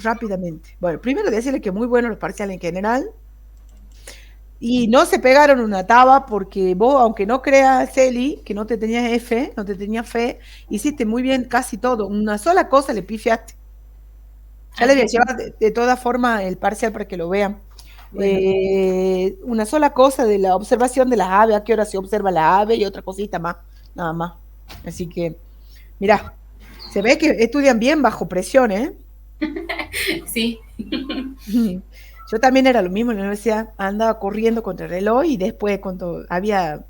rápidamente. Bueno, primero decirle que muy buenos los parciales en general. Y no se pegaron una taba porque vos, aunque no creas, Celi, que no te tenías F, no te tenías fe, hiciste muy bien casi todo. Una sola cosa le pifiaste. Ya le voy a Así, llevar de todas formas el parcial para que lo vean. bueno, Una sola cosa de la observación de las aves, a qué hora se observa la ave y otra cosita más, nada más. Así que, mirá, se ve que estudian bien bajo presión, ¿eh? sí. Yo también era lo mismo en la universidad, andaba corriendo contra el reloj y después cuando había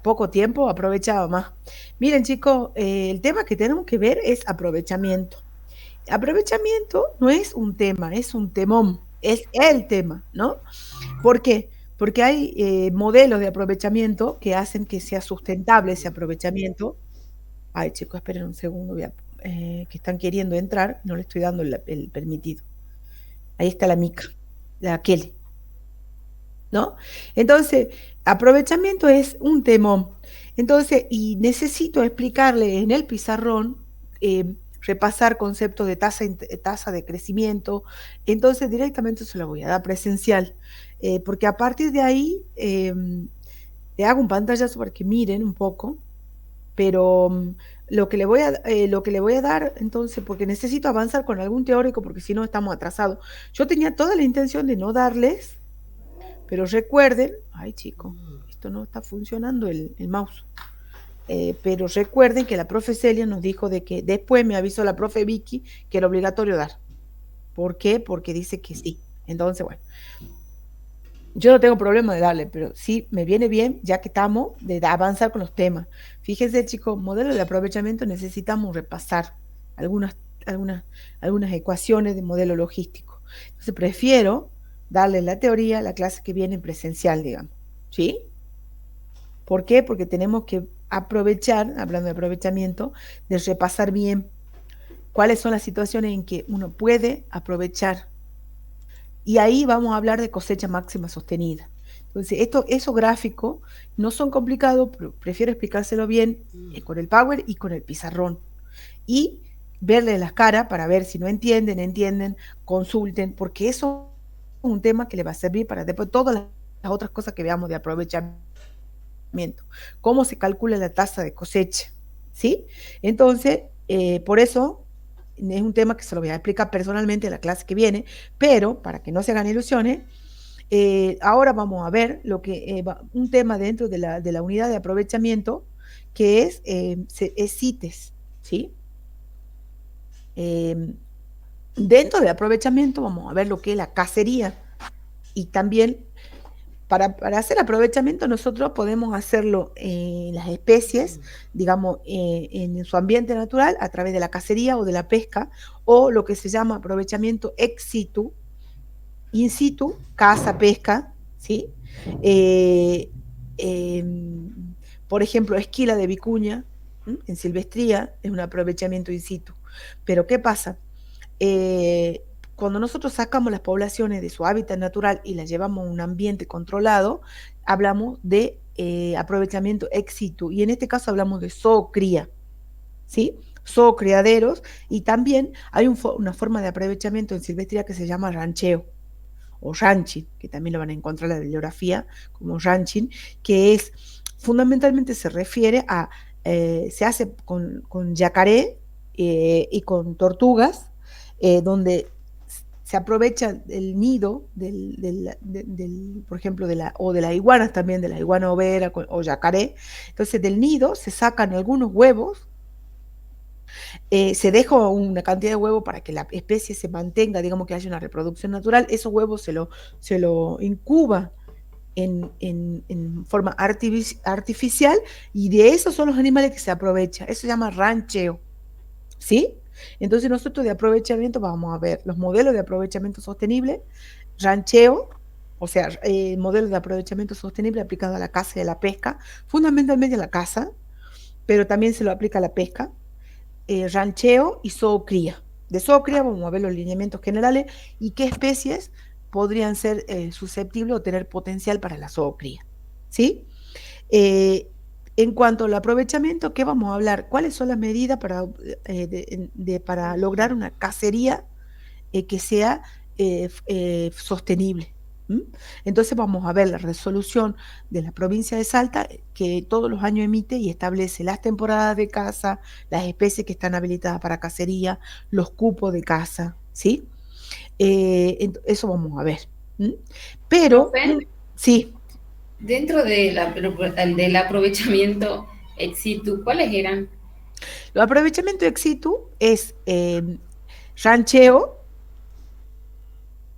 poco tiempo aprovechaba más. Miren chicos, el tema que tenemos que ver es aprovechamiento. Aprovechamiento no es un tema, es un temón, es el tema, ¿no? ¿Por qué? Porque hay modelos de aprovechamiento que hacen que sea sustentable ese aprovechamiento. Ay, chicos, esperen un segundo, que están queriendo entrar, no le estoy dando el permitido. Ahí está la Mica, la Kelly, ¿no? Entonces, aprovechamiento es un temón. Entonces, y necesito explicarle en el pizarrón, repasar conceptos de tasa de crecimiento. Entonces, directamente se lo voy a dar presencial, porque a partir de ahí le hago un pantallazo para que miren un poco, pero lo que le voy a dar, entonces, porque necesito avanzar con algún teórico, porque si no estamos atrasados. Yo tenía toda la intención de no darles, pero recuerden, ay chicos, esto no está funcionando el mouse. Pero recuerden que la profe Celia nos dijo de que después me avisó la profe Vicky que era obligatorio dar. ¿Por qué? Porque dice que sí. Entonces, bueno, yo no tengo problema de darle, pero sí me viene bien, ya que estamos, de avanzar con los temas. Fíjense, chicos, modelo de aprovechamiento necesitamos repasar algunas, algunas, algunas ecuaciones de modelo logístico. Entonces, prefiero darle la teoría a la clase que viene en presencial, digamos. ¿Sí? ¿Por qué? Porque tenemos que aprovechar, hablando de aprovechamiento, de repasar bien cuáles son las situaciones en que uno puede aprovechar. Y ahí vamos a hablar de cosecha máxima sostenida. Entonces, esos gráficos no son complicados, pero prefiero explicárselo bien con el Power y con el pizarrón. Y verle las caras para ver si no entienden, entienden, consulten, porque eso es un tema que le va a servir para después todas las otras cosas que veamos de aprovechamiento. Cómo se calcula la tasa de cosecha, ¿sí? Entonces, por eso es un tema que se lo voy a explicar personalmente en la clase que viene, pero para que no se hagan ilusiones, ahora vamos a ver un tema dentro de la unidad de aprovechamiento que es CITES, ¿sí? Eh, Dentro del aprovechamiento vamos a ver lo que es la cacería y también para hacer aprovechamiento nosotros podemos hacerlo en las especies, digamos, en su ambiente natural a través de la cacería o de la pesca, o lo que se llama aprovechamiento ex situ, in situ, caza, pesca, ¿sí? Eh, eh, por ejemplo, esquila de vicuña, en silvestría, es un aprovechamiento in situ. Pero ¿qué pasa? Cuando nosotros sacamos las poblaciones de su hábitat natural y las llevamos a un ambiente controlado, hablamos de aprovechamiento ex situ, y en este caso hablamos de zoocría, ¿sí? Zoocriaderos, y también hay una forma de aprovechamiento en silvestría que se llama rancheo o ranching, que también lo van a encontrar en la bibliografía como ranching, que es fundamentalmente se refiere a, se hace con yacaré y con tortugas, donde se aprovecha el nido por ejemplo, o de las iguanas también, de la iguana overa o yacaré. Entonces, del nido se sacan algunos huevos, se deja una cantidad de huevos para que la especie se mantenga, digamos que haya una reproducción natural. Esos huevos se lo incuba en forma artificial, y de esos son los animales que se aprovechan. Eso se llama rancheo, ¿sí? Entonces nosotros de aprovechamiento vamos a ver los modelos de aprovechamiento sostenible, rancheo, o sea, modelos de aprovechamiento sostenible aplicado a la caza y a la pesca, fundamentalmente a la caza, pero también se lo aplica a la pesca, rancheo y zoocría. De zoocría vamos a ver los lineamientos generales y qué especies podrían ser susceptibles o tener potencial para la zoocría. ¿Sí? Eh, en cuanto al aprovechamiento, ¿qué vamos a hablar? ¿Cuáles son las medidas para lograr una cacería que sea sostenible. Entonces vamos a ver la resolución de la provincia de Salta, que todos los años emite y establece las temporadas de caza, las especies que están habilitadas para cacería, los cupos de caza, ¿sí? Eso vamos a ver. Pero, Profe, sí, dentro del aprovechamiento ex situ, ¿cuáles eran? el aprovechamiento ex situ es rancheo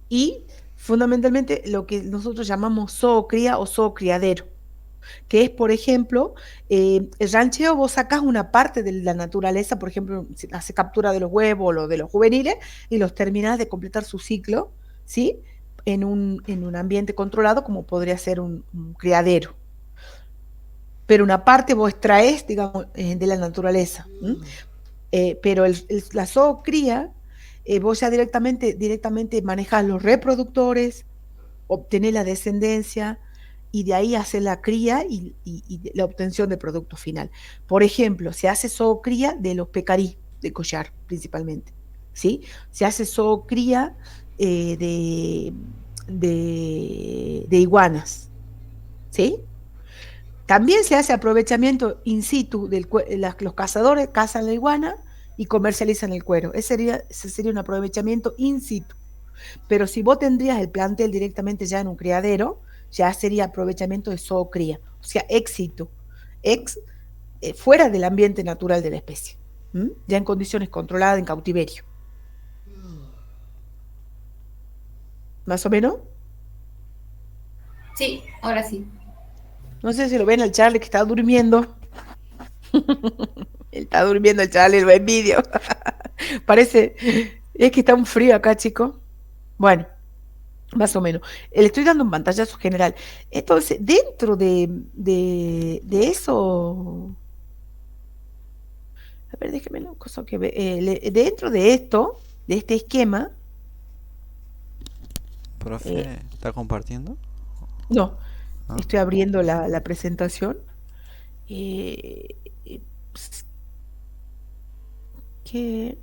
y fundamentalmente lo que nosotros llamamos zoocría o zoocriadero, que es, por ejemplo, el rancheo, vos sacás una parte de la naturaleza, por ejemplo, hace captura de los huevos o de los juveniles y los terminás de completar su ciclo, ¿sí? En un ambiente controlado como podría ser un criadero. Pero una parte vos extraes, digamos, de la naturaleza. Pero la zoocría, vos ya directamente manejás los reproductores, obtener la descendencia y de ahí hacer la cría y la obtención del producto final. Por ejemplo, se hace zoocría de los pecarí de collar principalmente, ¿sí? Se hace zoocría de iguanas, ¿sí? También se hace aprovechamiento in situ, los cazadores cazan la iguana y comercializan el cuero. Ese sería un aprovechamiento in situ. Pero si vos tendrías el plantel directamente ya en un criadero, ya sería aprovechamiento de zoocría, o sea, éxito, fuera del ambiente natural de la especie, ya en condiciones controladas en cautiverio. ¿Más o menos? Sí, ahora sí. No sé si lo ven al Charlie que está durmiendo. Él está durmiendo el Charlie, lo envidio. Parece, es que está un frío acá, chico. Bueno, más o menos. Le estoy dando un pantallazo general. Entonces, dentro de eso, a ver, déjeme una cosa que dentro de esto, de este esquema, eh, Profe, ¿está compartiendo? no, Ah, estoy abriendo la presentación. eh, eh, que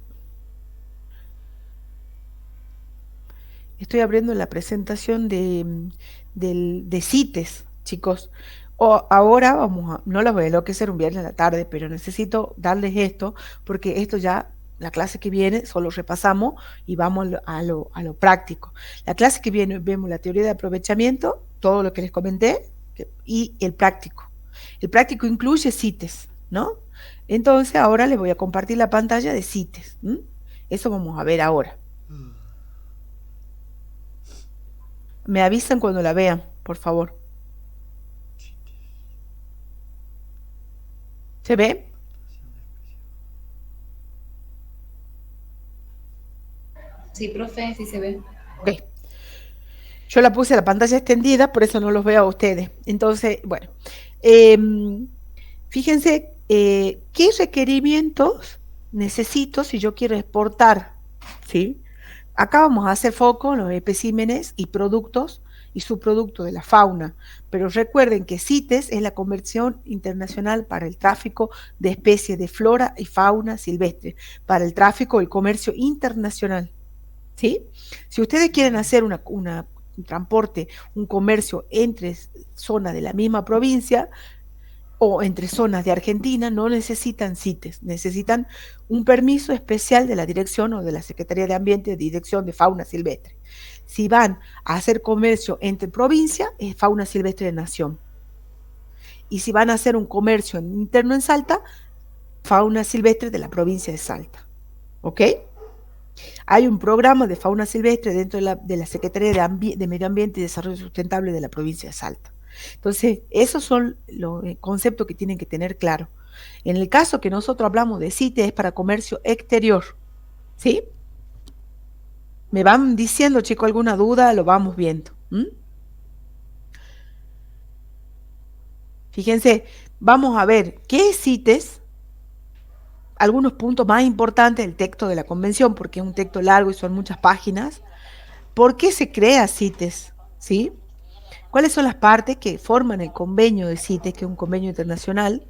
estoy abriendo la presentación de CITES, chicos. Ahora no los voy a enloquecer un viernes a la tarde, pero necesito darles esto, porque esto ya, la clase que viene, solo repasamos y vamos a lo práctico. La clase que viene vemos la teoría de aprovechamiento, todo lo que les comenté, y el práctico. El práctico incluye CITES, ¿no? Entonces ahora les voy a compartir la pantalla de CITES. Eso vamos a ver ahora. Me avisan cuando la vean, por favor. ¿Se ve? Sí, profe, sí se ve. Ok. Yo la puse a la pantalla extendida, por eso no los veo a ustedes. Entonces, bueno, fíjense qué requerimientos necesito si yo quiero exportar, ¿sí? Acá vamos a hacer foco en los especímenes y productos y subproductos de la fauna, pero recuerden que CITES es la Convención Internacional para el Tráfico de Especies de Flora y Fauna Silvestre, para el tráfico y comercio internacional, ¿sí? Si ustedes quieren hacer un transporte, un comercio entre zonas de la misma provincia, o entre zonas de Argentina, no necesitan CITES, necesitan un permiso especial de la dirección o de la Secretaría de Ambiente, Dirección de Fauna Silvestre. Si van a hacer comercio entre provincias, es fauna silvestre de nación. Y si van a hacer un comercio interno en Salta, fauna silvestre de la provincia de Salta. ¿Ok? Hay un programa de fauna silvestre dentro de la Secretaría de Medio Ambiente y Desarrollo Sustentable de la provincia de Salta. Entonces, esos son los conceptos que tienen que tener claro. En el caso que nosotros hablamos de CITES es para comercio exterior, ¿sí? ¿Me van diciendo, chicos, alguna duda? Lo vamos viendo. Fíjense, vamos a ver qué es CITES, algunos puntos más importantes del texto de la convención, porque es un texto largo y son muchas páginas. ¿Por qué se crea CITES? ¿Sí? ¿Cuáles son las partes que forman el convenio de CITES, que es un convenio internacional?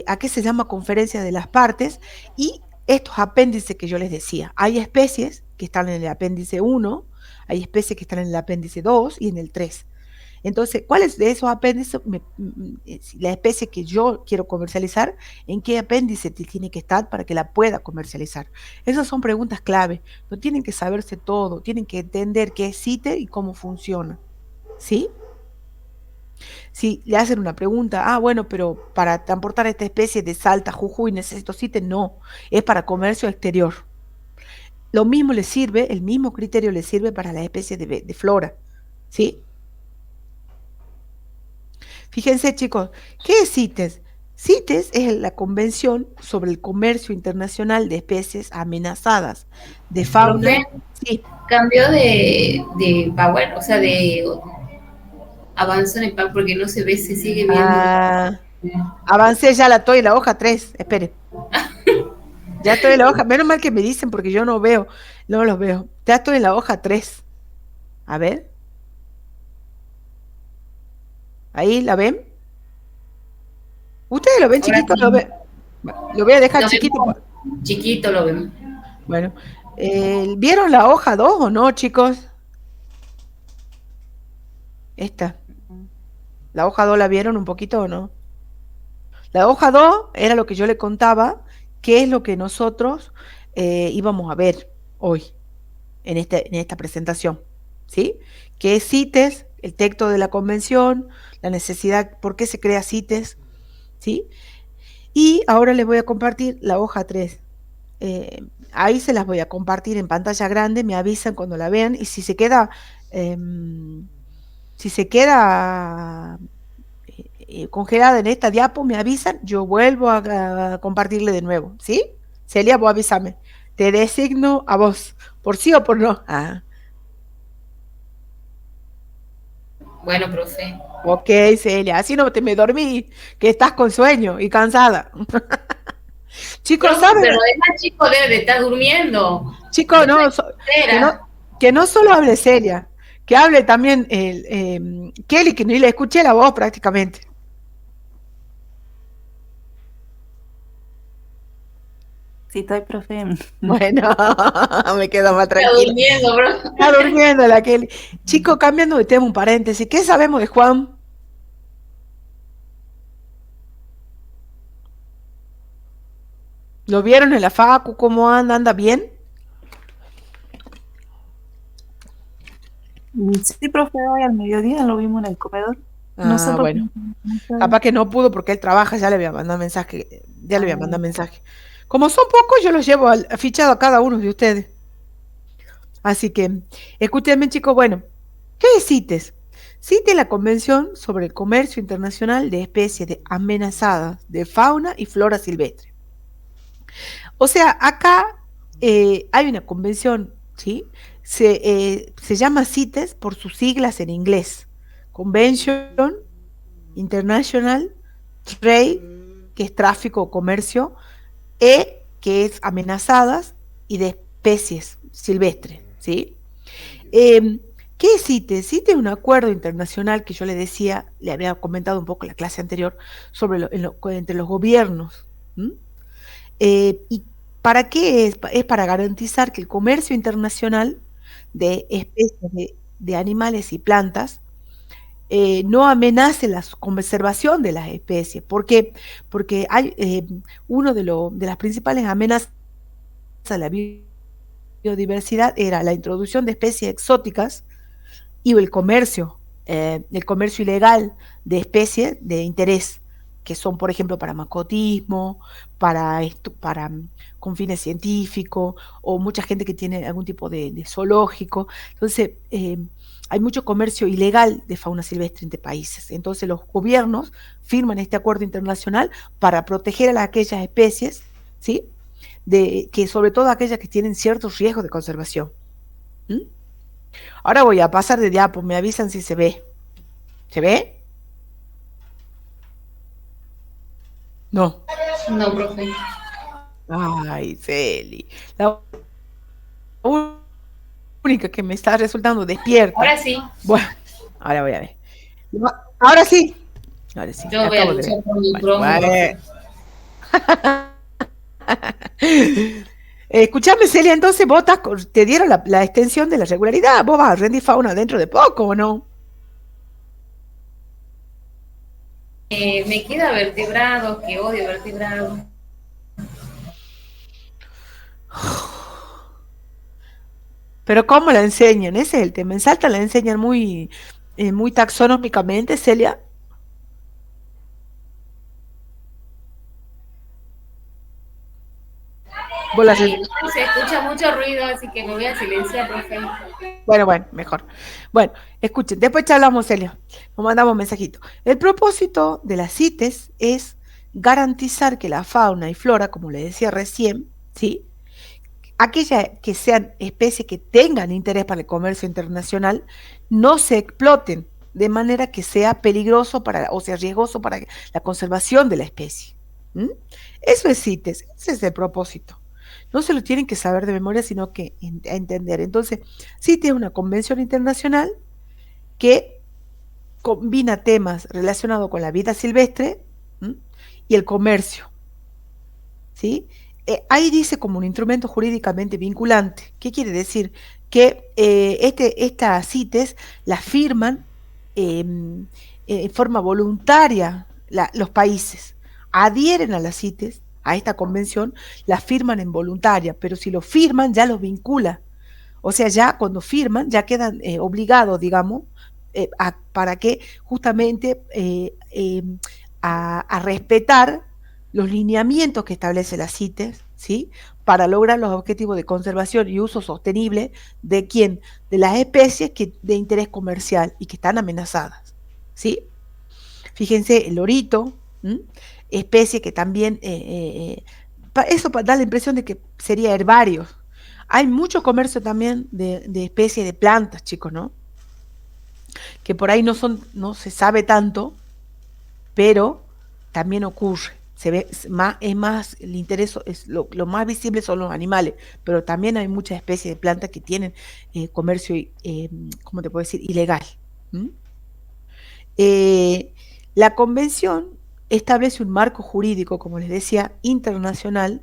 ¿A qué se llama conferencia de las partes? Y estos apéndices que yo les decía. Hay especies que están en el apéndice 1, hay especies que están en el apéndice 2 y en el 3. Entonces, ¿cuáles de esos apéndices, la especie que yo quiero comercializar, en qué apéndice tiene que estar para que la pueda comercializar? Esas son preguntas clave. No tienen que saberse todo, tienen que entender qué es CITES y cómo funciona. ¿Sí? Si le hacen una pregunta, bueno, pero para transportar esta especie de Salta, Jujuy, necesito CITES, no, es para comercio exterior. Lo mismo le sirve, el mismo criterio le sirve para las especies de flora. ¿Sí? Fíjense, chicos, ¿qué es CITES? CITES es la Convención sobre el Comercio Internacional de Especies Amenazadas de fauna. Profe, Sí. cambió de power, o sea, de avanzó en el power porque no se ve, se sigue viendo. Avancé, ya la estoy en la hoja 3. Espere. Ya estoy en la hoja. Menos mal que me dicen porque yo no veo. No los veo. Ya estoy en la hoja 3. A ver. Ahí, ¿la ven? ¿Ustedes lo ven Ahora chiquito? sí, Lo voy a dejar lo chiquito. vemos chiquito, lo vemos. Bueno. ¿Vieron la hoja 2 o no, chicos? Esta. ¿La hoja 2 la vieron un poquito o no? La hoja 2 era lo que yo le contaba, qué es lo que nosotros íbamos a ver hoy en esta presentación, ¿sí? ¿Qué es CITES? El texto de la convención, la necesidad, por qué se crea CITES, ¿sí? Y ahora les voy a compartir la hoja 3. Ahí se las voy a compartir en pantalla grande, me avisan cuando la vean y si se queda congelada en esta diapo, me avisan, yo vuelvo a compartirle de nuevo, ¿sí? Celia, vos avísame. Te designo a vos, por sí o por no. Bueno, profe. Ok, Celia, así no te me dormí, que estás con sueño y cansada. Chicos, Profe, ¿saben? pero además chico debe de estar durmiendo. Chicos, no, que no, que no solo hable Celia, que hable también Kelly, que ni le escuché la voz prácticamente. Sí, estoy, profe. Bueno, me quedo más Está tranquila. durmiendo, bro. Está durmiendo la Kelly. Chicos, cambiando de tema, un paréntesis. ¿Qué sabemos de Juan? ¿Lo vieron en la facu? ¿Cómo anda? ¿Anda bien? Sí, profe, hoy al mediodía lo vimos en el comedor. No sé por qué. Bueno. Capaz que no pudo porque él trabaja, ya le voy a mandar mensaje. Ya le voy a mandar mensaje. Como son pocos, yo los llevo fichado a cada uno de ustedes. Así que, escúchenme, chicos, bueno, ¿qué es CITES? CITES es la Convención sobre el Comercio Internacional de Especies Amenazadas de Fauna y Flora Silvestre. O sea, acá hay una convención, ¿sí? Se llama CITES por sus siglas en inglés. Convention International Trade, que es tráfico o comercio, que es amenazadas, y de especies silvestres, ¿sí? ¿Qué es CITES? CITES es un acuerdo internacional que yo le decía, le había comentado un poco en la clase anterior, sobre entre los gobiernos. ¿Y para qué es? Es para garantizar que el comercio internacional de especies de animales y plantas no amenace la conservación de las especies. ¿Por qué? Porque hay uno de las principales amenazas a la biodiversidad era la introducción de especies exóticas y el comercio ilegal de especies de interés, que son, por ejemplo, para mascotismo, con fines científicos, o mucha gente que tiene algún tipo de zoológico. Entonces, hay mucho comercio ilegal de fauna silvestre entre países. Entonces, los gobiernos firman este acuerdo internacional para proteger a aquellas especies, ¿sí? Que sobre todo aquellas que tienen ciertos riesgos de conservación. Ahora voy a pasar de diapo, me avisan si se ve. ¿Se ve? No. No, profe. Ay, Celi. La única que me está resultando despierta. Ahora sí. Bueno, ahora voy a ver. Ahora sí. Ahora sí. Yo voy a luchar por mi promo, profe. Escuchame, Celia, entonces vos te dieron la extensión de la regularidad. Vos vas a rendir fauna dentro de poco, ¿o no? Me queda vertebrado, que odio vertebrado. Pero ¿cómo la enseñan? Ese es el tema. En Salta la enseñan muy taxonómicamente, Celia. Vos la Sí, se escucha mucho ruido, así que me voy a silenciar, profe. Bueno, mejor. Bueno, escuchen, después charlamos, Celia. Nos mandamos mensajito. El propósito de las CITES es garantizar que la fauna y flora, como le decía recién, ¿sí? Aquellas que sean especies que tengan interés para el comercio internacional, no se exploten de manera que sea peligroso o sea riesgoso para la conservación de la especie. ¿Mm? Eso es CITES, ese es el propósito. No se lo tienen que saber de memoria, sino que entender. Entonces, CITES es una convención internacional que combina temas relacionados con la vida silvestre, ¿m?, y el comercio, ¿sí? Ahí dice como un instrumento jurídicamente vinculante. ¿Qué quiere decir? Que estas CITES las firman en forma voluntaria los países. Adhieren a las CITES, a esta convención, las firman en voluntaria, pero si lo firman ya los vincula. O sea, ya cuando firman, ya quedan obligados, digamos, para que justamente a respetar los lineamientos que establece la CITES, ¿sí? Para lograr los objetivos de conservación y uso sostenible de quién, de las especies de interés comercial y que están amenazadas, ¿sí? Fíjense, el lorito, especie que también, eso da la impresión de que sería herbario. Hay mucho comercio también de especies de plantas, chicos, ¿no? Que por ahí no se sabe tanto, pero también ocurre. Se ve es más el interés, lo más visible son los animales, pero también hay muchas especies de plantas que tienen comercio, ¿cómo te puedo decir?, ilegal. La convención establece un marco jurídico, como les decía, internacional,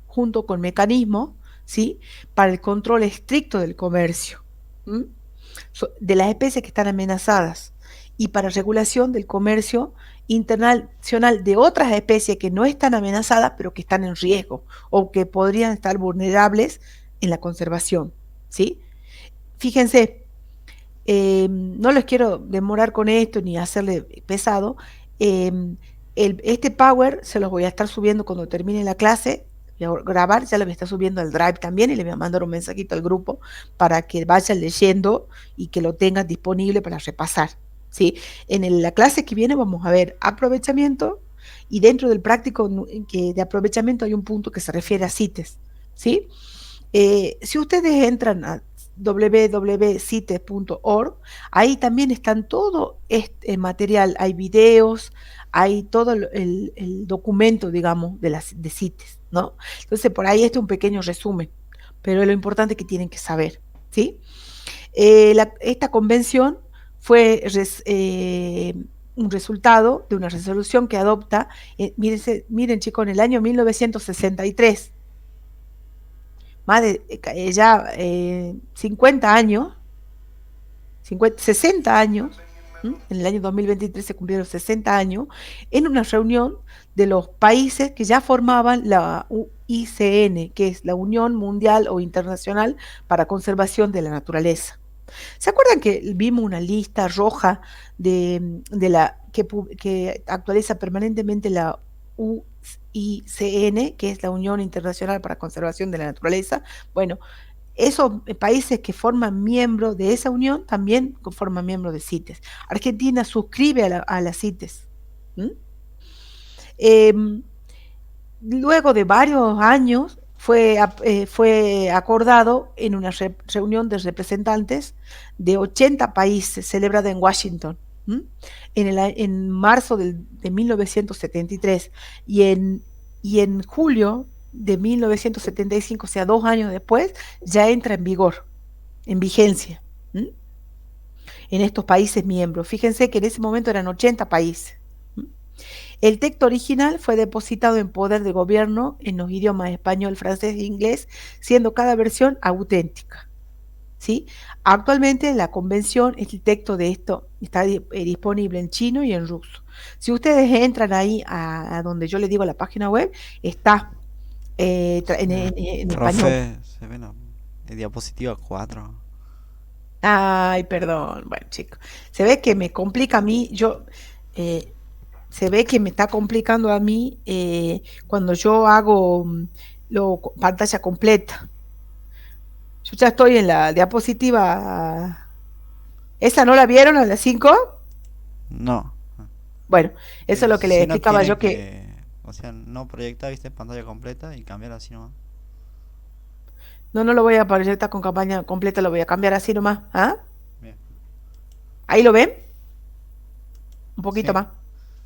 junto con mecanismos, ¿sí?, para el control estricto del comercio, de las especies que están amenazadas y para regulación del comercio internacional de otras especies que no están amenazadas, pero que están en riesgo o que podrían estar vulnerables en la conservación, ¿sí? Fíjense, no les quiero demorar con esto ni hacerle pesado. Este Power se los voy a estar subiendo cuando termine la clase. Voy a grabar, ya lo voy a estar subiendo al Drive también y le voy a mandar un mensajito al grupo para que vayan leyendo y que lo tengan disponible para repasar, ¿sí? La clase que viene vamos a ver aprovechamiento y dentro del práctico de aprovechamiento hay un punto que se refiere a CITES, ¿sí? Si ustedes entran a www.cites.org, ahí también están todo este material, hay videos, hay todo el documento, digamos, de CITES, ¿no? Entonces, por ahí este es un pequeño resumen, pero es lo importante que tienen que saber, ¿sí? Esta convención fue un resultado de una resolución que adopta, miren chicos, en el año 1963, más de ya 50 años, 60 años, en el año 2023 se cumplieron 60 años, en una reunión de los países que ya formaban la UICN, que es la Unión Mundial o Internacional para Conservación de la Naturaleza. ¿Se acuerdan que vimos una lista roja que actualiza permanentemente la UICN, que es la Unión Internacional para Conservación de la Naturaleza? Bueno, esos países que forman miembro de esa unión también forman miembro de CITES. Argentina suscribe a la CITES. Luego de varios años fue acordado en una reunión de representantes de 80 países celebrada en Washington en marzo de 1973 y en julio de 1975, o sea, 2 años después, ya entra en vigor, en vigencia, en estos países miembros. Fíjense que en ese momento eran 80 países. El texto original fue depositado en poder del gobierno en los idiomas español, francés e inglés, siendo cada versión auténtica. ¿Sí? Actualmente la convención, el texto de esto está disponible en chino y en ruso. Si ustedes entran ahí a donde yo les digo la página web, está en español. Profe, se ve la diapositiva 4. Ay, perdón. Bueno, chicos, se ve que me complica a mí, eh, se ve que me está complicando a mí cuando yo hago pantalla completa. Yo ya estoy en la diapositiva. ¿Esa no la vieron a las 5? No. Bueno, eso es lo que le Si no explicaba tienen yo que que... O sea, no proyectar, viste, pantalla completa y cambiar así nomás. no lo voy a proyectar con campaña completa, lo voy a cambiar así nomás. ¿Ah? Bien. ¿Ahí lo ven? Un poquito Sí, más.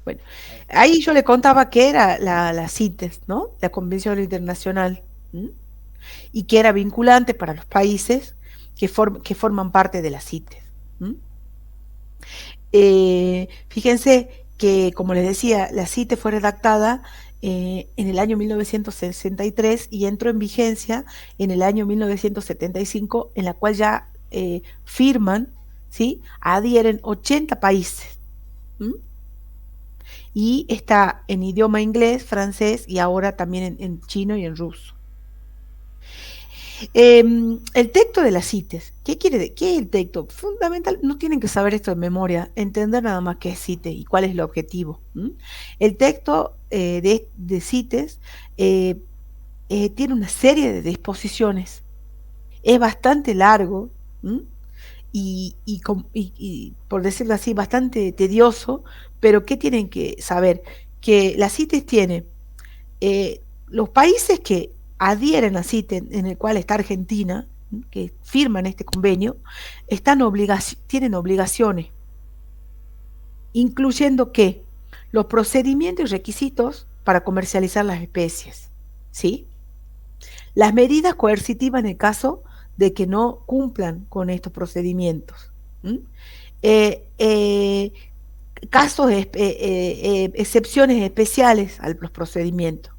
Bueno, ahí está. ahí yo le contaba que era la CITES, ¿no? La Convención Internacional, ¿m? Y que era vinculante para los países que forman parte de la CITES. ¿M? Fíjense que, como les decía, la CITES fue redactada en el año 1963 y entró en vigencia en el año 1975, en la cual ya firman, ¿sí? Adhieren 80 países. ¿M? Y está en idioma inglés, francés y ahora también en chino y en ruso. El texto de las CITES, ¿qué es el texto? Fundamental, no tienen que saber esto de memoria, entender nada más qué es CITES y cuál es el objetivo. ¿M? El texto de CITES tiene una serie de disposiciones, es bastante largo. ¿M? Y por decirlo así, bastante tedioso, pero ¿qué tienen que saber? Que la CITES tiene los países que adhieren a CITES, en el cual está Argentina, que firman este convenio, tienen obligaciones, incluyendo que los procedimientos y requisitos para comercializar las especies, ¿sí? Las medidas coercitivas en el caso de que no cumplan con estos procedimientos. Eh, eh, excepciones especiales a los procedimientos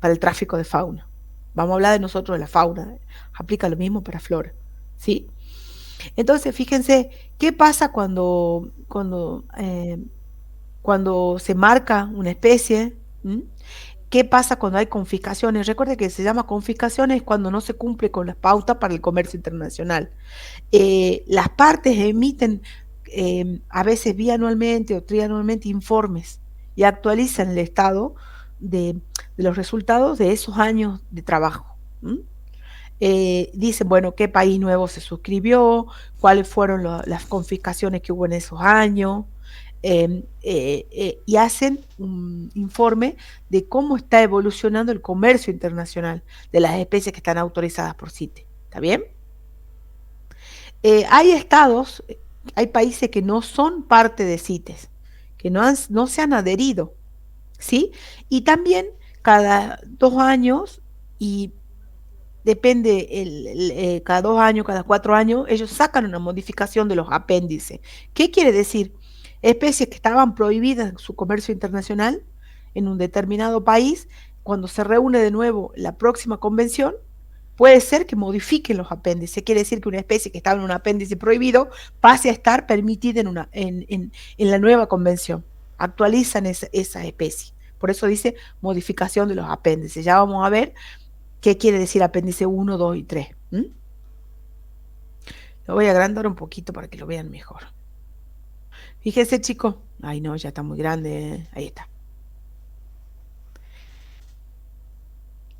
para el tráfico de fauna. Vamos a hablar de nosotros de la fauna, aplica lo mismo para flora, ¿sí? Entonces, fíjense, ¿qué pasa cuando se marca una especie? ¿M? ¿Qué pasa cuando hay confiscaciones? Recuerde que se llama confiscaciones cuando no se cumple con las pautas para el comercio internacional. Las partes emiten a veces bianualmente o trianualmente informes y actualizan el estado de los resultados de esos años de trabajo. Dicen, bueno, qué país nuevo se suscribió, cuáles fueron las confiscaciones que hubo en esos años, y hacen un informe de cómo está evolucionando el comercio internacional de las especies que están autorizadas por CITES. ¿Está bien? Hay estados, hay países que no son parte de CITES, que no se han adherido, ¿sí? Y también cada 2 años, y depende, cada 2 años, cada 4 años, ellos sacan una modificación de los apéndices. ¿Qué quiere decir? Especies que estaban prohibidas en su comercio internacional en un determinado país, cuando se reúne de nuevo la próxima convención, puede ser que modifiquen los apéndices. Quiere decir que una especie que estaba en un apéndice prohibido pase a estar permitida en la nueva convención. Actualizan esa especie. Por eso dice modificación de los apéndices. Ya vamos a ver qué quiere decir apéndice 1, 2 y 3. Lo voy a agrandar un poquito para que lo vean mejor. Fíjense, chicos. Ay, no, ya está muy grande. Ahí está.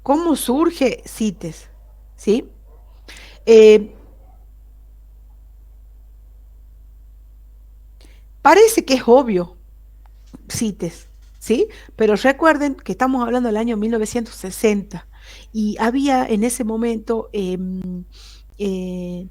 ¿Cómo surge CITES? ¿Sí? Parece que es obvio, CITES, ¿sí? Pero recuerden que estamos hablando del año 1960 y había en ese momento,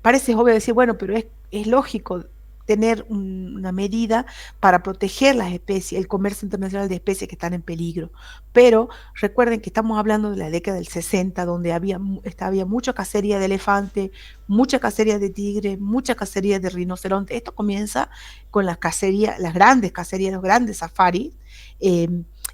parece obvio decir, bueno, pero es lógico tener una medida para proteger las especies, el comercio internacional de especies que están en peligro. Pero recuerden que estamos hablando de la década del 60, donde había mucha cacería de elefante, mucha cacería de tigre, mucha cacería de rinoceronte. Esto comienza con las cacerías, las grandes cacerías, los grandes safaris.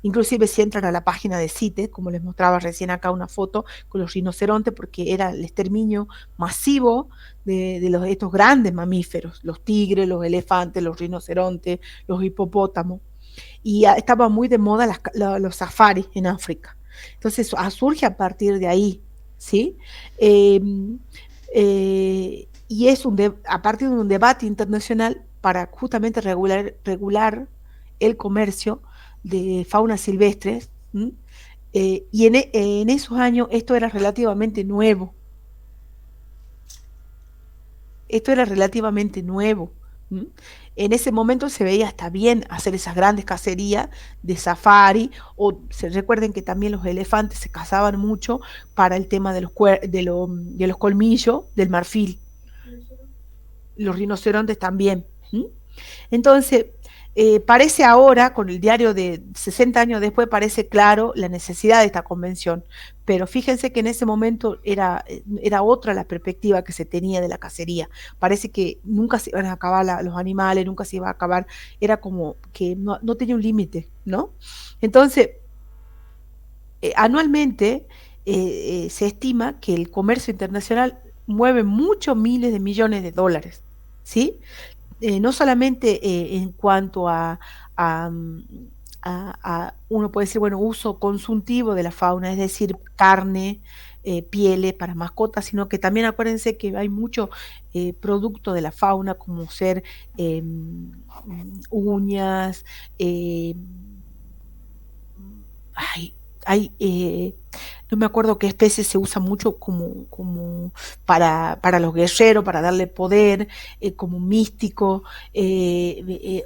Inclusive si entran a la página de CITES, como les mostraba recién acá una foto con los rinocerontes, porque era el exterminio masivo de estos grandes mamíferos, los tigres, los elefantes, los rinocerontes, los hipopótamos. Y estaba muy de moda los safaris en África. Entonces surge a partir de ahí, ¿sí? Y es a partir de un debate internacional para justamente regular el comercio de fauna silvestre, y en esos años esto era relativamente nuevo. Esto era relativamente nuevo. En ese momento se veía hasta bien hacer esas grandes cacerías de safari, o recuerden que también los elefantes se cazaban mucho para el tema de los colmillos del marfil. Los rinocerontes también. Entonces, parece ahora, con el diario de 60 años después, parece claro la necesidad de esta convención, pero fíjense que en ese momento era otra la perspectiva que se tenía de la cacería. Parece que nunca se iban a acabar los animales, nunca se iba a acabar, era como que no tenía un límite, ¿no? Entonces, anualmente se estima que el comercio internacional mueve muchos miles de millones de dólares, ¿sí? No solamente en cuanto a uno puede decir, bueno, uso consultivo de la fauna, es decir, carne, pieles para mascotas, sino que también acuérdense que hay mucho producto de la fauna, como ser uñas, no me acuerdo qué especie se usa mucho como para los guerreros, para darle poder, como místico, se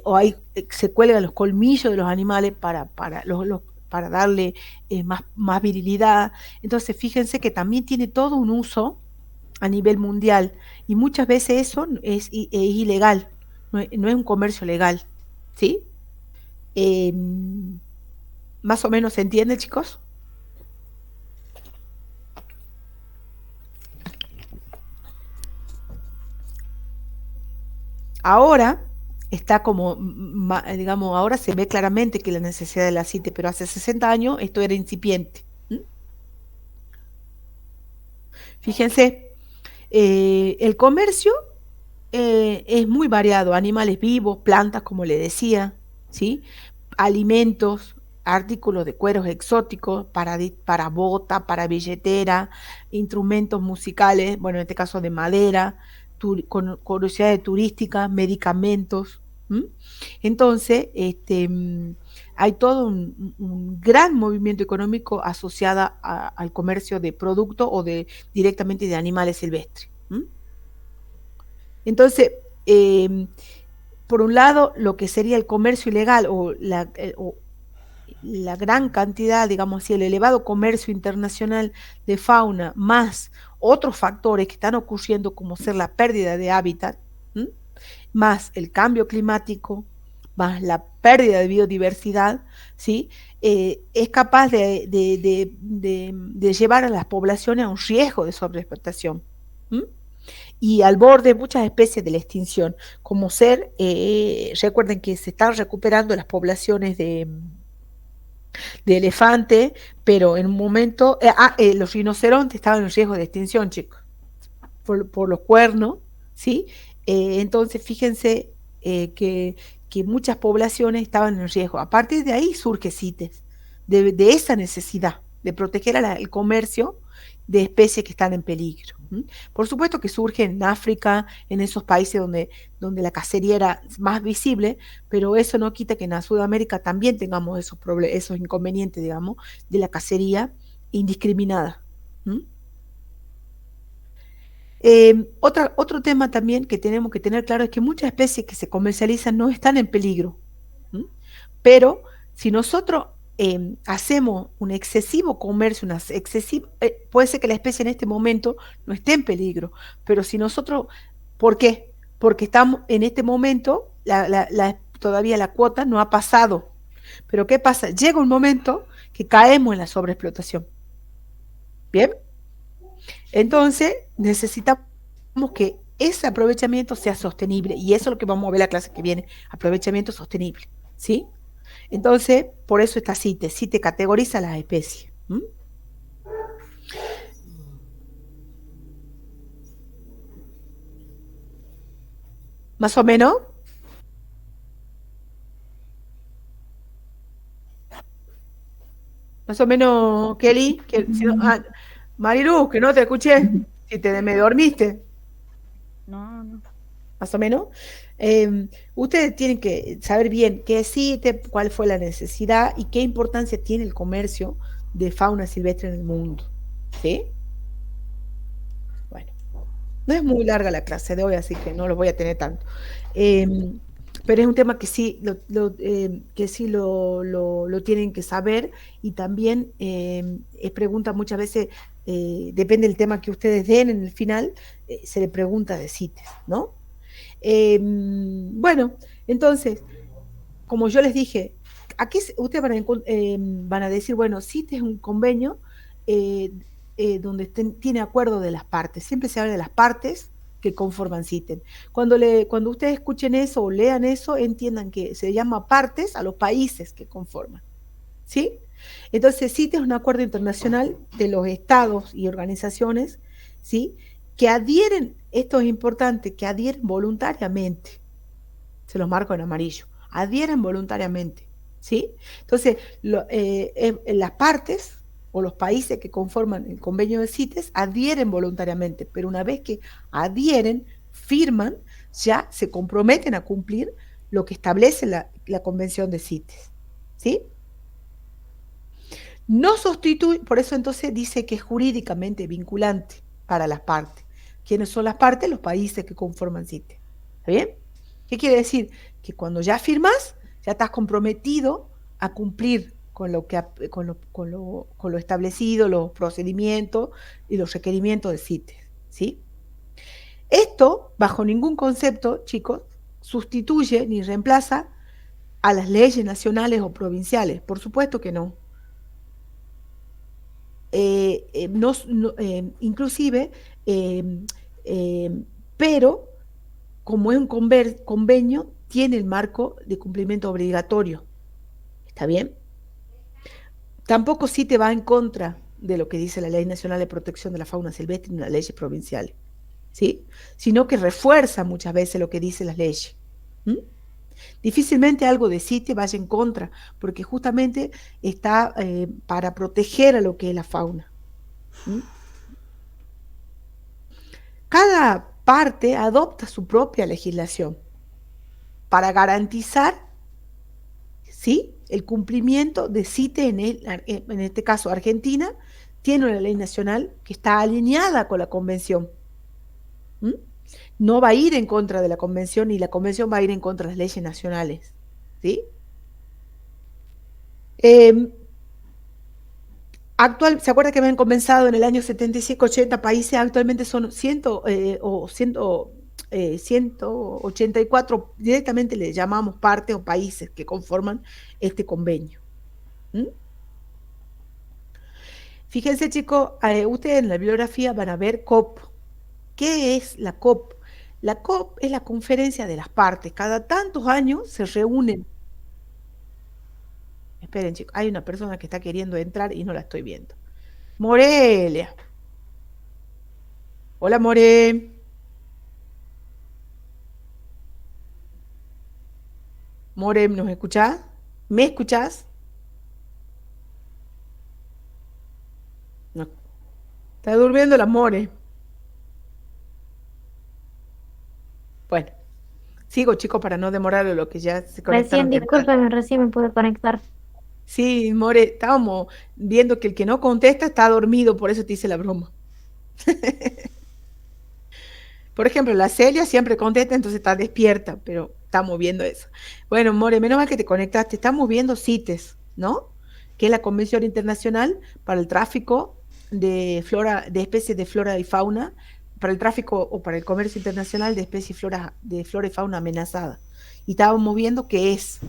cuelgan los colmillos de los animales para darle más virilidad. Entonces fíjense que también tiene todo un uso a nivel mundial, y muchas veces eso es ilegal, no es un comercio legal, ¿sí? ¿Más o menos se entiende, chicos? Ahora está como, digamos, ahora se ve claramente que la necesidad de la CITE, pero hace 60 años esto era incipiente. Fíjense, el comercio es muy variado, animales vivos, plantas, como le decía, ¿sí? Alimentos, artículos de cueros exóticos, para bota, para billetera, instrumentos musicales, bueno, en este caso de madera, curiosidades turísticas, medicamentos. Entonces, hay todo un gran movimiento económico asociado al comercio de productos o directamente de animales silvestres. Entonces, por un lado, lo que sería el comercio ilegal o la gran cantidad, digamos así, el elevado comercio internacional de fauna, más otros factores que están ocurriendo, como ser la pérdida de hábitat, más el cambio climático, más la pérdida de biodiversidad, ¿sí? Es capaz de llevar a las poblaciones a un riesgo de sobreexplotación. Y al borde muchas especies de la extinción, como recuerden que se están recuperando las poblaciones de elefante, pero en un momento, los rinocerontes estaban en riesgo de extinción, chicos, por los cuernos, ¿sí? Entonces, fíjense que muchas poblaciones estaban en riesgo. A partir de ahí surge CITES, de esa necesidad de proteger el comercio de especies que están en peligro. Por supuesto que surge en África, en esos países donde la cacería era más visible, pero eso no quita que en Sudamérica también tengamos esos inconvenientes, digamos, de la cacería indiscriminada. Otro tema también que tenemos que tener claro es que muchas especies que se comercializan no están en peligro, pero si nosotros hacemos un excesivo comercio, puede ser que la especie en este momento no esté en peligro, pero si nosotros, ¿por qué? porque estamos en este momento, todavía la cuota no ha pasado. Pero ¿qué pasa? Llega un momento que caemos en la sobreexplotación. ¿Bien? Entonces, necesitamos que ese aprovechamiento sea sostenible, y eso es lo que vamos a ver la clase que viene, aprovechamiento sostenible, ¿sí? Entonces, por eso está CITES. CITES categoriza las especies. ¿Mm? ¿Más o menos? Más o menos, Kelly. Marilu, que no te escuché. Si me dormiste. No, no. Más o menos. Ustedes tienen que saber bien qué es CITES, cuál fue la necesidad y qué importancia tiene el comercio de fauna silvestre en el mundo. ¿Sí? Bueno, no es muy larga la clase de hoy, así que no los voy a tener tanto. Pero es un tema que sí lo tienen que saber, y también es pregunta muchas veces, depende del tema que ustedes den en el final, se le pregunta de CITES, ¿no? Bueno, entonces, como yo les dije, aquí ustedes van a decir, bueno, CITES es un convenio eh, donde tiene acuerdo de las partes. Siempre se habla de las partes que conforman CITES. Cuando ustedes escuchen eso o lean eso, entiendan que se llama partes a los países que conforman. ¿Sí? Entonces, CITES es un acuerdo internacional de los estados y organizaciones, ¿sí? Que adhieren, esto es importante, que adhieren voluntariamente. Se los marco en amarillo. Adhieren voluntariamente, ¿sí? Entonces, las partes o los países que conforman el convenio de CITES adhieren voluntariamente, pero una vez que adhieren, firman, ya se comprometen a cumplir lo que establece la convención de CITES, ¿sí? No sustituye, por eso entonces dice que es jurídicamente vinculante para las partes. ¿Quiénes son las partes? Los países que conforman CITES. ¿Está bien? ¿Qué quiere decir? Que cuando ya firmas, ya estás comprometido a cumplir con lo establecido, los procedimientos y los requerimientos de CITES. ¿Sí? Esto, bajo ningún concepto, chicos, sustituye ni reemplaza a las leyes nacionales o provinciales. Por supuesto que no. Inclusive, eh, eh, pero como es un convenio, tiene el marco de cumplimiento obligatorio. ¿Está bien? Tampoco sí te va en contra de lo que dice la Ley Nacional de Protección de la Fauna Silvestre y las leyes provinciales, ¿sí? Sino que refuerza muchas veces lo que dicen las leyes. ¿Mm? Difícilmente algo de CITES vaya en contra, porque justamente está para proteger a lo que es la fauna. ¿Mm? Cada parte adopta su propia legislación para garantizar, ¿sí?, el cumplimiento de CITES. En este caso, Argentina tiene una ley nacional que está alineada con la convención. ¿Mm? No va a ir en contra de la convención, ni la convención va a ir en contra de las leyes nacionales. ¿Sí? ¿Se acuerda que habían comenzado en el año 75, 80 países? Actualmente son 184, directamente le llamamos partes o países que conforman este convenio. ¿Mm? Fíjense, chicos, ustedes en la bibliografía van a ver COP. ¿Qué es la COP? La COP es la conferencia de las partes. Cada tantos años se reúnen. Esperen, chicos, hay una persona que está queriendo entrar y no la estoy viendo. Morelia. Hola, More. More, ¿nos escuchás? ¿Me escuchás? No. Está durmiendo la More. Bueno, sigo, chicos, para no demorar lo que ya se conectaron. Recién, discúlpeme, recién me pude conectar. Sí, More, estábamos viendo que el que no contesta está dormido, por eso te hice la broma. Por ejemplo, la Celia siempre contesta, entonces está despierta, pero estamos viendo eso. Bueno, More, menos mal que te conectaste. Estamos viendo CITES, ¿no? Que es la Convención Internacional para el Tráfico de especies de flora y fauna para el tráfico o para el comercio internacional de especies de flora y fauna amenazada. Y estábamos viendo qué es.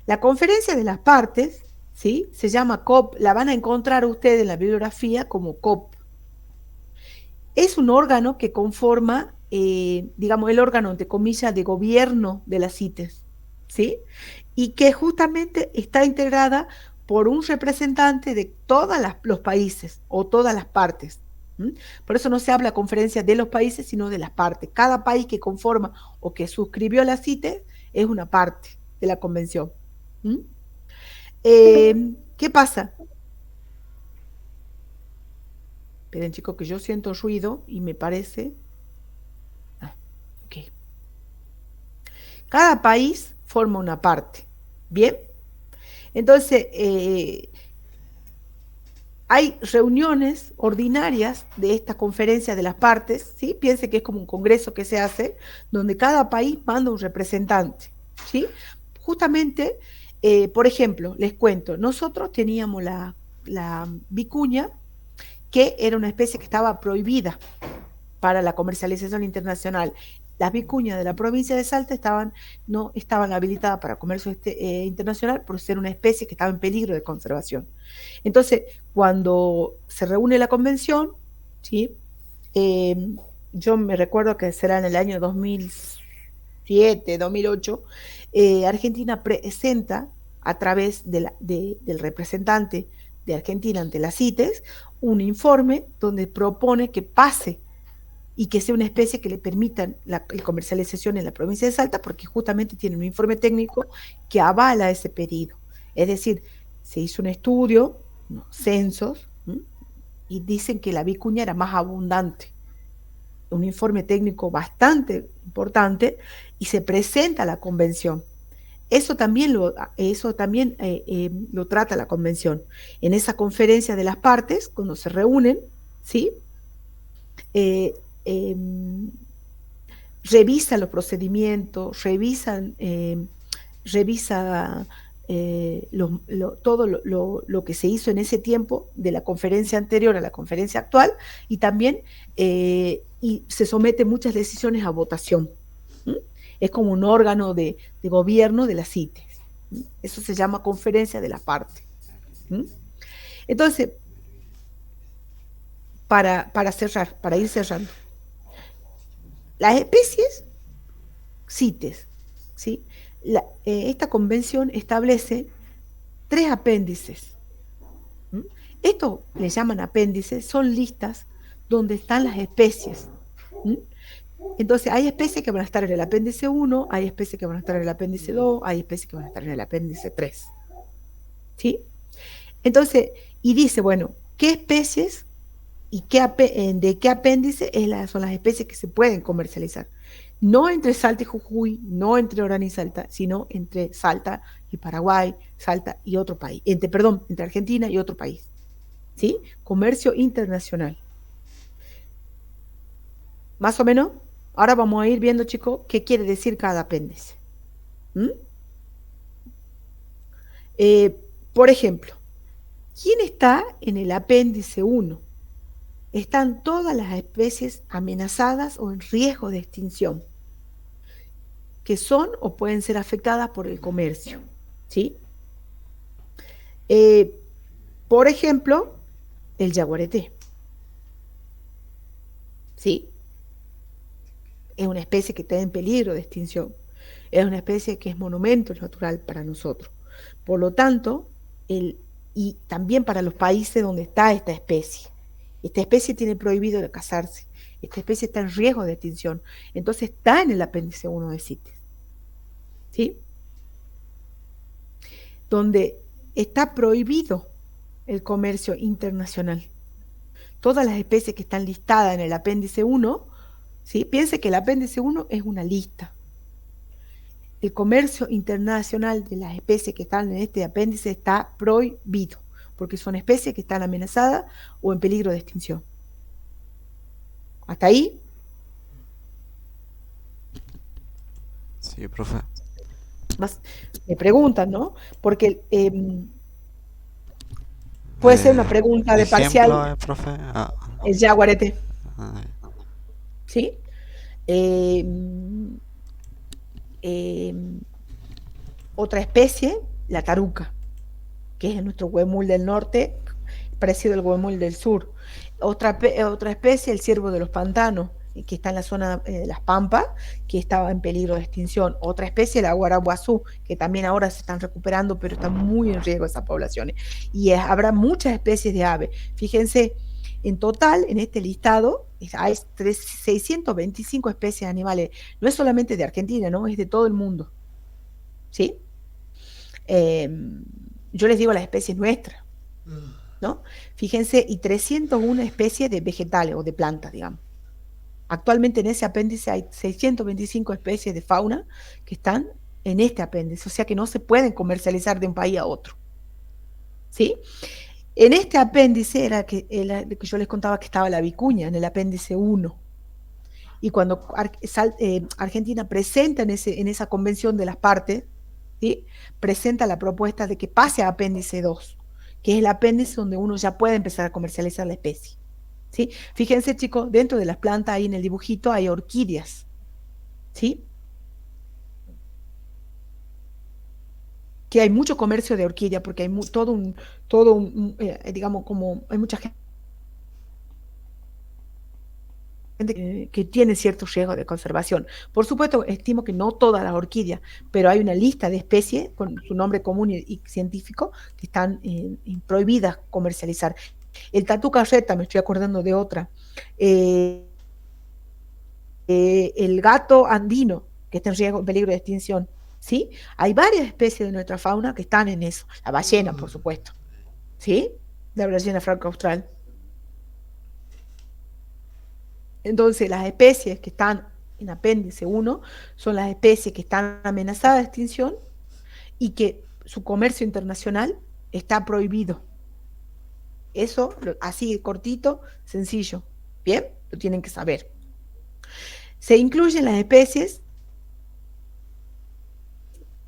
La conferencia de las partes, ¿sí? Se llama COP, la van a encontrar ustedes en la bibliografía como COP. Es un órgano que conforma, digamos, el órgano, entre comillas, de gobierno de las CITES, ¿sí? Y que justamente está integrada por un representante de todos los países o todas las partes. Por eso no se habla conferencia de los países, sino de las partes. Cada país que conforma o que suscribió la CITES es una parte de la convención. ¿Qué pasa? Esperen, chicos, que yo siento ruido y me parece... ok. Cada país forma una parte. ¿Bien? Entonces, hay reuniones ordinarias de esta conferencia de las partes, ¿sí? Piense que es como un congreso que se hace, donde cada país manda un representante, ¿sí? Justamente, por ejemplo, les cuento, nosotros teníamos la vicuña, que era una especie que estaba prohibida para la comercialización internacional. Las vicuñas de la provincia de Salta no estaban habilitadas para comercio internacional por ser una especie que estaba en peligro de conservación. Entonces, cuando se reúne la convención, ¿sí? Yo me recuerdo que será en el año 2007, 2008, Argentina presenta a través del representante de Argentina ante las CITES un informe donde propone que pase y que sea una especie que le permitan la comercialización en la provincia de Salta, porque justamente tiene un informe técnico que avala ese pedido. Es decir, se hizo un estudio, unos censos, y dicen que la vicuña era más abundante. Un informe técnico bastante importante, y se presenta a la convención. Eso también lo trata la convención. En esa conferencia de las partes, cuando se reúnen, ¿sí? Revisa los procedimientos, revisa todo lo que se hizo en ese tiempo de la conferencia anterior a la conferencia actual, y también y se someten muchas decisiones a votación. Es como un órgano de gobierno de las CITES. Eso se llama conferencia de las partes. Entonces, para ir cerrando, las especies CITES, ¿sí? Esta convención establece 3 apéndices. Esto le llaman apéndices, son listas donde están las especies. Entonces, hay especies que van a estar en el apéndice 1, hay especies que van a estar en el apéndice 2, hay especies que van a estar en el apéndice 3. ¿Sí? Entonces, y dice, bueno, ¿qué especies y de qué apéndice son las especies que se pueden comercializar? No entre Salta y Jujuy, no entre Orán y Salta, sino entre Salta y Paraguay, Salta y otro país, entre Argentina y otro país. ¿Sí? Comercio internacional. Más o menos, ahora vamos a ir viendo, chicos, qué quiere decir cada apéndice. Por ejemplo, ¿quién está en el apéndice 1? Están todas las especies amenazadas o en riesgo de extinción, que son o pueden ser afectadas por el comercio, ¿sí? Por ejemplo, el yaguareté, ¿sí? Es una especie que está en peligro de extinción, es una especie que es monumento natural para nosotros. Por lo tanto, y también para los países donde está esta especie. Esta especie tiene prohibido de cazarse, esta especie está en riesgo de extinción, entonces está en el apéndice 1 de CITES, ¿sí? Donde está prohibido el comercio internacional. Todas las especies que están listadas en el apéndice 1, ¿sí? Piense que el apéndice 1 es una lista. El comercio internacional de las especies que están en este apéndice está prohibido, porque son especies que están amenazadas o en peligro de extinción. ¿Hasta ahí? Sí, profe. Me preguntan, ¿no? Porque puede ser una pregunta de Ejemplo, parcial. profe. el yaguareté, Ah, ¿sí? Eh, eh, Otra especie, la taruca, que es nuestro huemul del norte, parecido al huemul del sur. Otra especie, el ciervo de los pantanos, que está en la zona de las Pampas, que estaba en peligro de extinción. Otra especie, la guaraguazú, que también ahora se están recuperando, pero están muy en riesgo esas poblaciones. Y habrá muchas especies de aves. Fíjense, en total, en este listado, hay 625 especies de animales. No es solamente de Argentina, ¿no? Es de todo el mundo. ¿Sí? Eh, yo les digo las especies nuestras, ¿no? Fíjense, y 301 especies de vegetales o de plantas, digamos. Actualmente en ese apéndice hay 625 especies de fauna que están en este apéndice, o sea que no se pueden comercializar de un país a otro. ¿Sí? En este apéndice era que yo les contaba que estaba la vicuña, en el apéndice 1. Y cuando Argentina presenta en esa convención de las partes, ¿sí? Presenta la propuesta de que pase a apéndice 2, que es el apéndice donde uno ya puede empezar a comercializar la especie. ¿Sí? Fíjense, chicos, dentro de las plantas, ahí en el dibujito, hay orquídeas. ¿Sí? Que hay mucho comercio de orquídea, porque hay digamos, como hay mucha gente que tiene cierto riesgo de conservación. Por supuesto, estimo que no todas las orquídeas, pero hay una lista de especies con su nombre común y científico que están prohibidas comercializar. El tatú carreta, me estoy acordando de otra. El gato andino, que está en peligro de extinción. ¿Sí? Hay varias especies de nuestra fauna que están en eso. La ballena, por supuesto. ¿Sí? La ballena franco-austral. Entonces, las especies que están en apéndice 1 son las especies que están amenazadas de extinción y que su comercio internacional está prohibido. Eso, así cortito, sencillo. ¿Bien? Lo tienen que saber. Se incluyen las especies,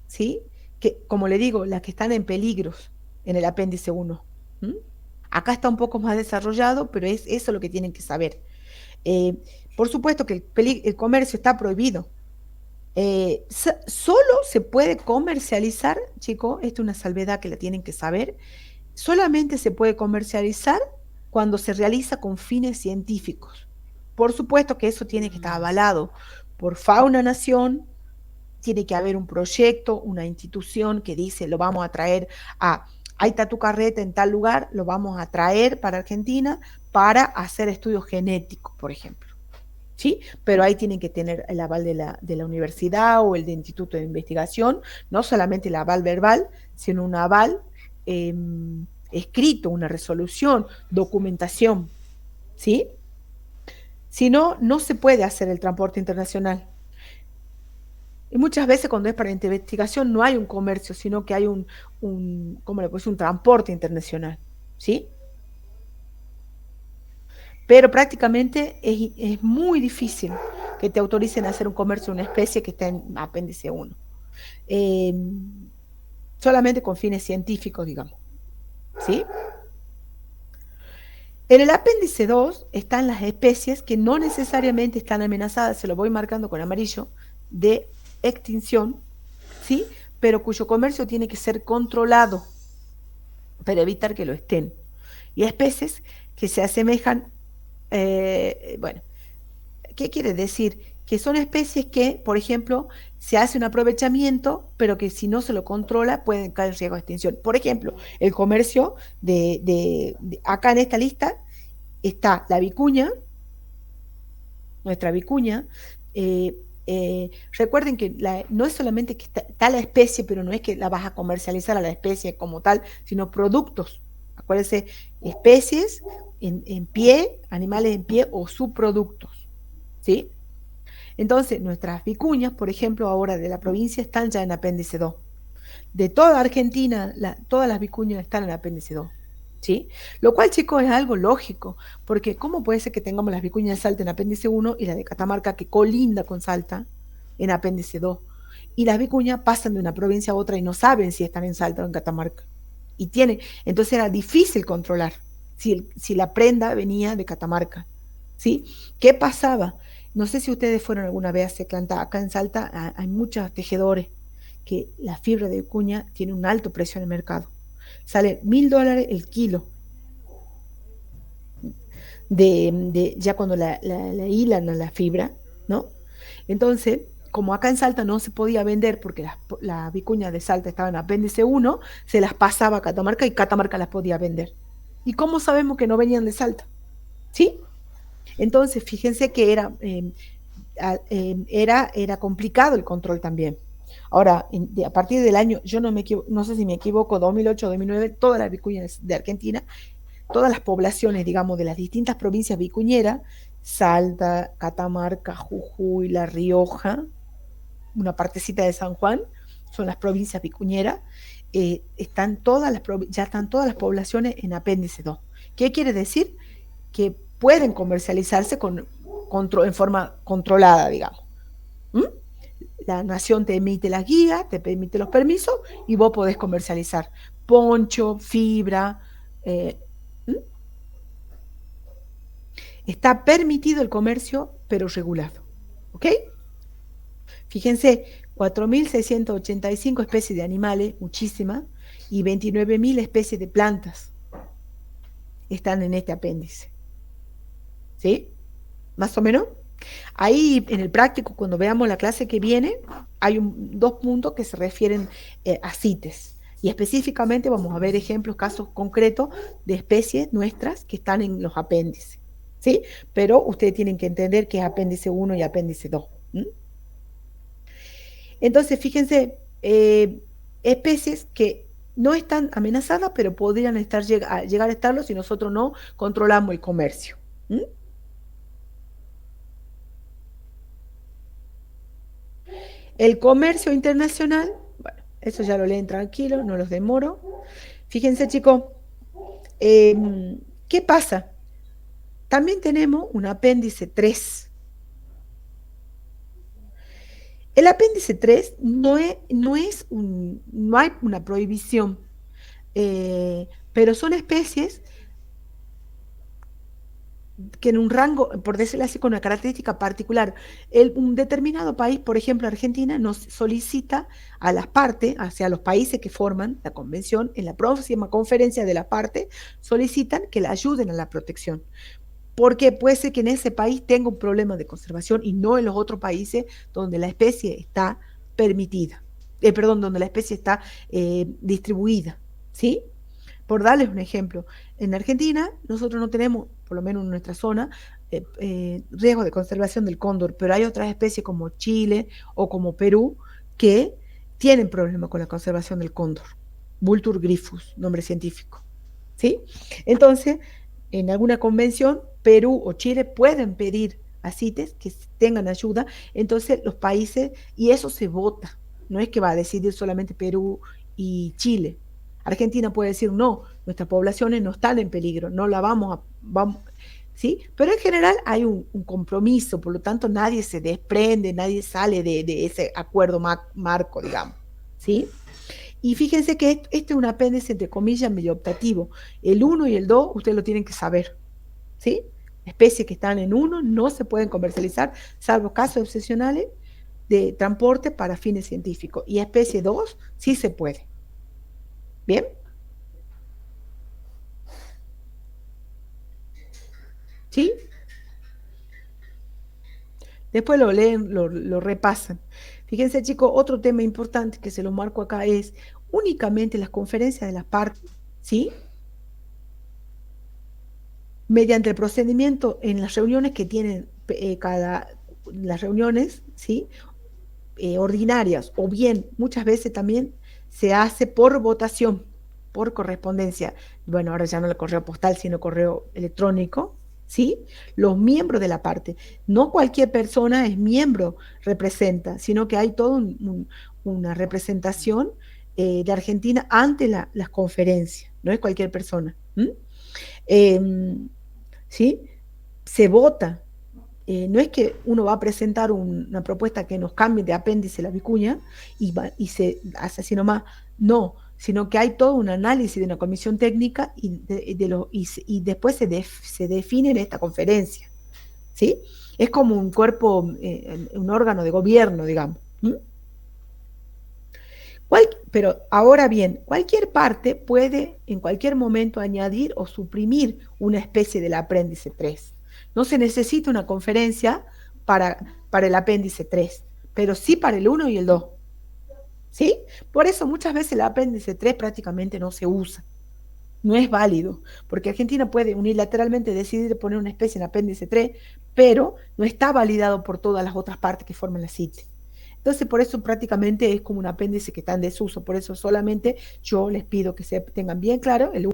¿sí? Que, como le digo, las que están en peligros en el apéndice 1. ¿Mm? Acá está un poco más desarrollado, pero es eso lo que tienen que saber. Por supuesto que el comercio está prohibido. Solo se puede comercializar, chicos, esto es una salvedad que la tienen que saber, solamente se puede comercializar cuando se realiza con fines científicos. Por supuesto que eso tiene que estar avalado por Fauna Nación, tiene que haber un proyecto, una institución que dice, lo vamos a traer hay tatu carreta en tal lugar, lo vamos a traer para Argentina para hacer estudios genéticos, por ejemplo. ¿Sí? Pero ahí tienen que tener el aval de la universidad o el de instituto de investigación, no solamente el aval verbal, sino un aval escrito, una resolución, documentación, ¿sí? Si no, no se puede hacer el transporte internacional. Y muchas veces cuando es para investigación no hay un comercio, sino que hay ¿cómo le puedo decir? Un transporte internacional, ¿sí? Pero prácticamente es muy difícil que te autoricen a hacer un comercio de una especie que está en apéndice 1. Solamente con fines científicos, digamos. ¿Sí? En el apéndice 2 están las especies que no necesariamente están amenazadas, se lo voy marcando con amarillo, de extinción, ¿sí? Pero cuyo comercio tiene que ser controlado para evitar que lo estén. Y especies que se asemejan, bueno, ¿qué quiere decir? Que son especies que, por ejemplo, se hace un aprovechamiento, pero que si no se lo controla pueden caer en riesgo de extinción. Por ejemplo, el comercio acá en esta lista está la vicuña, nuestra vicuña. Recuerden que no es solamente que está la especie, pero no es que la vas a comercializar a la especie como tal, sino productos. Acuérdense, especies en pie, animales en pie o subproductos. ¿Sí? Entonces, nuestras vicuñas, por ejemplo, ahora de la provincia, están ya en apéndice 2. De toda Argentina, todas las vicuñas están en apéndice 2. ¿Sí? Lo cual, chicos, es algo lógico, porque ¿cómo puede ser que tengamos las vicuñas de Salta en apéndice 1 y la de Catamarca, que colinda con Salta, en apéndice 2? Y las vicuñas pasan de una provincia a otra y no saben si están en Salta o en Catamarca. Entonces era difícil controlar. si la prenda venía de Catamarca, ¿sí? ¿Qué pasaba? No sé si ustedes fueron alguna vez a Seclantá, acá en Salta hay muchos tejedores que la fibra de vicuña tiene un alto precio en el mercado. Sale $1.000 el kilo ya cuando la hilan a la fibra, ¿no? Entonces, como acá en Salta no se podía vender porque la vicuña de Salta estaba en apéndice 1, se las pasaba a Catamarca y Catamarca las podía vender. ¿Y cómo sabemos que no venían de Salta? ¿Sí? Entonces, fíjense que era complicado el control también. Ahora, a partir del año, yo no sé si me equivoco, 2008 o 2009, todas las vicuñas de Argentina, todas las poblaciones, digamos, de las distintas provincias vicuñeras, Salta, Catamarca, Jujuy, La Rioja, una partecita de San Juan, son las provincias vicuñeras, ya están todas las poblaciones en apéndice 2. ¿Qué quiere decir? Que pueden comercializarse en forma controlada, digamos. ¿Mm? La nación te emite la guía, te permite los permisos y vos podés comercializar poncho, fibra. Está permitido el comercio, pero regulado. ¿Ok? Fíjense, 4.685 especies de animales, muchísimas, y 29.000 especies de plantas están en este apéndice. ¿Sí? ¿Más o menos? Ahí en el práctico, cuando veamos la clase que viene, hay dos puntos que se refieren a CITES. Y específicamente vamos a ver ejemplos, casos concretos de especies nuestras que están en los apéndices. ¿Sí? Pero ustedes tienen que entender que es apéndice 1 y apéndice 2. Entonces, fíjense, especies que no están amenazadas, pero podrían llegar a estarlo si nosotros no controlamos el comercio. El comercio internacional, bueno, eso ya lo leen tranquilo, no los demoro. Fíjense, chicos, ¿qué pasa? También tenemos un apéndice 3. El apéndice 3 no hay una prohibición, pero son especies que en un rango, por decirlo así, con una característica particular. Un determinado país, por ejemplo Argentina, nos solicita a las partes, hacia los países que forman la convención, en la próxima conferencia de las partes, solicitan que la ayuden a la protección. Porque puede ser que en ese país tenga un problema de conservación y no en los otros países donde la especie está permitida, donde la especie está distribuida, ¿sí? Por darles un ejemplo, en Argentina nosotros no tenemos, por lo menos en nuestra zona, riesgo de conservación del cóndor, pero hay otras especies como Chile o como Perú que tienen problemas con la conservación del cóndor, Vultur gryphus, nombre científico, ¿sí? Entonces, en alguna convención, Perú o Chile pueden pedir a CITES que tengan ayuda, entonces los países, y eso se vota, no es que va a decidir solamente Perú y Chile. Argentina puede decir, no, nuestras poblaciones no están en peligro, no la vamos, ¿sí? Pero en general hay un compromiso, por lo tanto nadie se desprende, nadie sale de ese acuerdo marco, digamos, ¿sí? Y fíjense que este es un apéndice, entre comillas, medio optativo. El 1 y el 2, ustedes lo tienen que saber, ¿sí? Especies que están en 1 no se pueden comercializar, salvo casos excepcionales de transporte para fines científicos. Y especie 2 sí se puede. ¿Bien? ¿Sí? Después lo leen, lo repasan. Fíjense, chicos, otro tema importante que se lo marco acá es únicamente las conferencias de las partes, ¿sí? Mediante el procedimiento en las reuniones que tienen las reuniones, ¿sí? Ordinarias, o bien muchas veces también se hace por votación, por correspondencia. Bueno, ahora ya no el correo postal, sino correo electrónico, ¿sí? Los miembros de la parte. No cualquier persona es miembro, representa, sino que hay toda una representación de Argentina ante las conferencias, no es cualquier persona. ¿Sí? Se vota. No es que uno va a presentar una propuesta que nos cambie de apéndice la vicuña y se hace así nomás. No, sino que hay todo un análisis de una comisión técnica y después se define en esta conferencia, ¿sí? Es como un cuerpo, un órgano de gobierno, digamos. Pero ahora bien, cualquier parte puede en cualquier momento añadir o suprimir una especie del apéndice 3. No se necesita una conferencia para el apéndice 3, pero sí para el 1 y el 2. ¿Sí? Por eso muchas veces el apéndice 3 prácticamente no se usa. No es válido, porque Argentina puede unilateralmente decidir poner una especie en apéndice 3, pero no está validado por todas las otras partes que forman la CITE. Entonces, por eso prácticamente es como un apéndice que está en desuso. Por eso solamente yo les pido que se tengan bien claro el